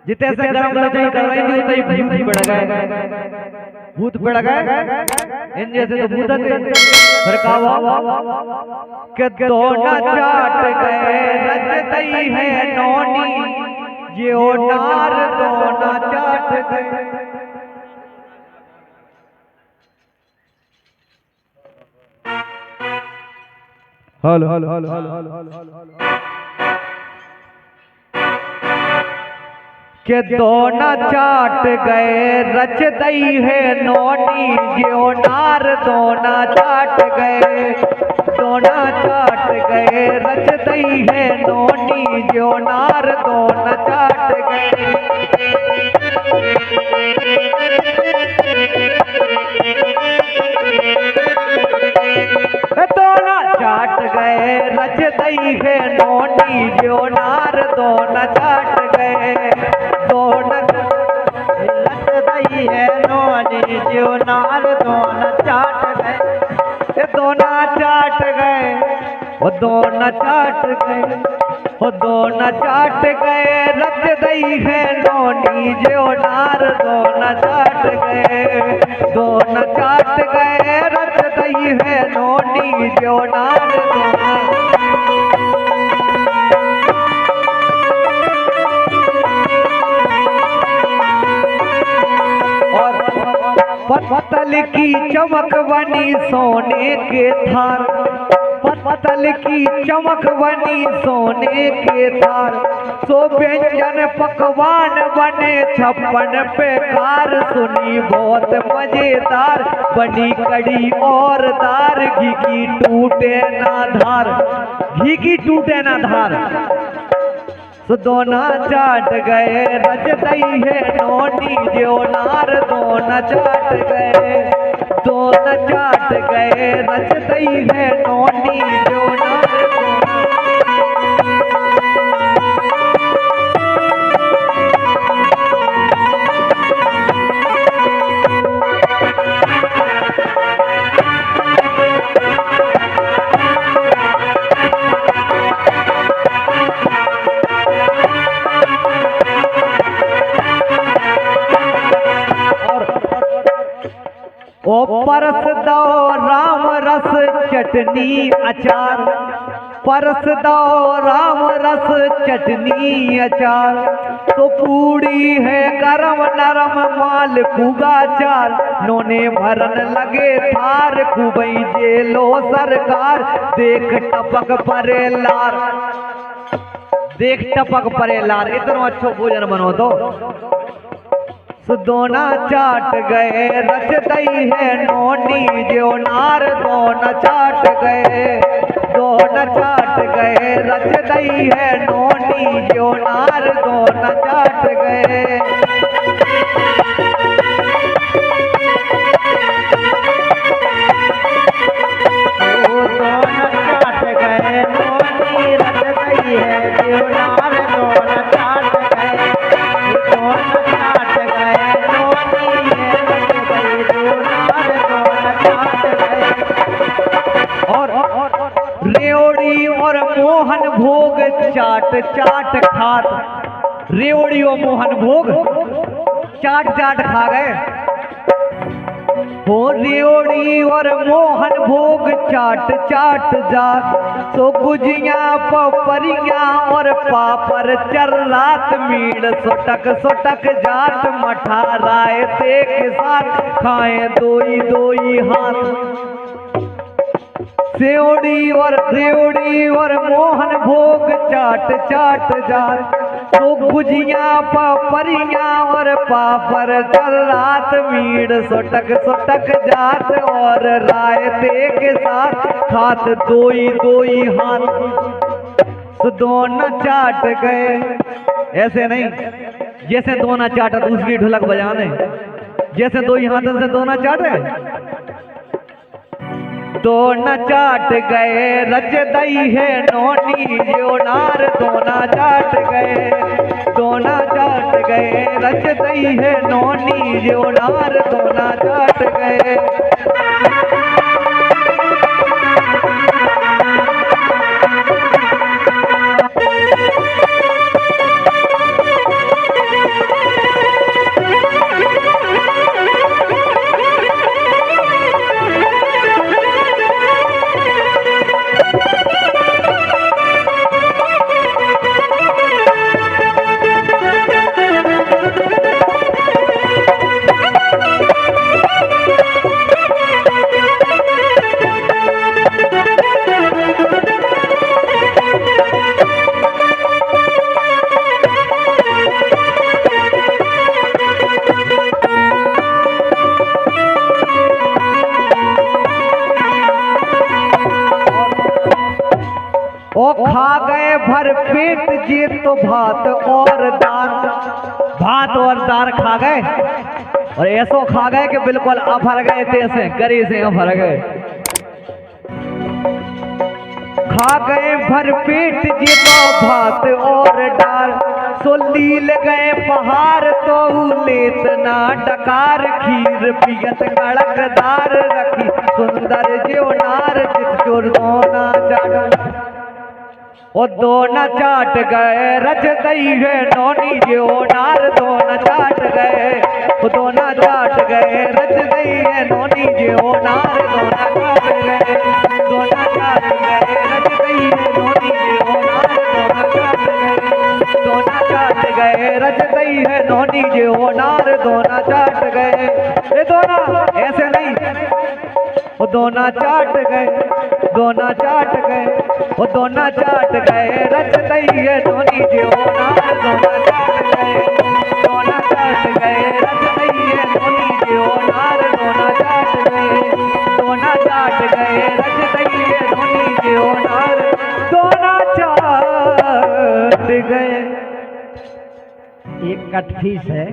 जिते से गरम लचाई कर रही थी उतई भूत पड़ गए, भूत पड़ गए इन जैसे तो भूत थे। फिर कहा कि दोना चाट गए रचतई है नौनी, जो नार दोना चाट गए। हेलो हेलो हेलो हेलो के दोना चाट गए रच दई है नौनी, जो नार दोना चाट गए। दोना चाट गए रच दई है नौनी, जो नार दोना चाट गए। दोना चाट गए रच दई है नौनी, जो नार दोना चाट गए। दोना रच दई है नौनी, जो नार दोना चाट गए। दोना चाट गए, वो दोना चाट गए, वो दोना चाट गए रच दई है नौनी, जो नार दोना चाट गए। दोना चाट गए रच दई है नौनी, जो नार दोना। पतल की चमक बनी सोने के थार, पतल की चमक बनी सोने के थार। सो व्यंजन पकवान बने 56 प्रकार, सुनी बहुत मजेदार। बनी कड़ी और दार, घी की टूटे ना धार, घी की टूटे ना धार। सो दोना चाट गए रच दई है नौनी, जो नार दोना चाट गए। दोना चाट गए रच दई है नौनी, जो नार दोना। ओ परस दो राम रस चटनी अचार, परस दो राम रस चटनी अचार। तो पूड़ी है गरम नरम माल पुगा चार, नोने भरन लगे थार खूबई जेलो सरकार। देख टपक परे लार, देख टपक परे लार, इतना अच्छो भोजन बनो तो। दोना चाट गए रच दई है नौनी, जो नार दोना चाट गए। दोना चाट गए रच दई है नौनी, जो नार दोना चाट गए। दोना चाट गए नौनी रच दई है, जो नार दोना चाट गए। दोना चाट गए रेवड़ी और मोहन भोग चाट चाट खात। रेवड़ी और मोहन भोग चाट चाट खा गए। हो रेवड़ी और मोहन भोग चाट चाट जात। सो गुजिया पपरिया और पापड़ चर रात, मीड़ सोटक सोटक जात। मठा रायते के साथ खाए दोई दोई हाथ। सेवड़ी और रेवड़ी और मोहन भोग चाट चाट जात। तो गुजिया पपरिया और पापड़ चल रात, मीड़ सोटक सोटक जात। और रायते के साथ खात दोई दोई हाथ। तो दोना चाट गए, ऐसे नहीं जैसे दोना चाटा दूसरी ढोलक बजाने, जैसे दो ही हाथों से दोना चाटे। दोना चाट गए रच दई है नौनी, जो नार दोना चाट गए। दोना चाट गए रच दई है नौनी, जो नार दोना चाट गए। गए भर पेट जे तो भात और दार खा गए, और ऐसो खा गए कि बिल्कुल अफर गए तेसे गरी से अफर गए। खा गए भर पेट जे तो भात और दाल, सो लील गए पहाड़ तो लेत ना डकार, खीर पियत कड़कदार रखी सुंदर जो नार, जित चोर दोना चाट ओ दोना चाट गए, रच दई है नौनी जो नार दोना चाट गए, ओ दोना चाट गए, रच दई है नौनी जो नार दोना चाट गए, दोना चाट गए, रच दई है नौनी जो नार दोना चाट गए, दोना चाट गए, रच दई है नौनी जो नार दोना चाट गए। ये दोना ऐसे नहीं, वो दोना चाट गए, दोना चाट गए, वो दोना चाट गए, रच दई है नौनी जो नार दोना चाट गए, दोना चाट गए, रच दई है नौनी जो नार दोना चाट गए, दोना चाट गए, रच दई है नौनी जो नार दोना चाट गए। एक कटफीस है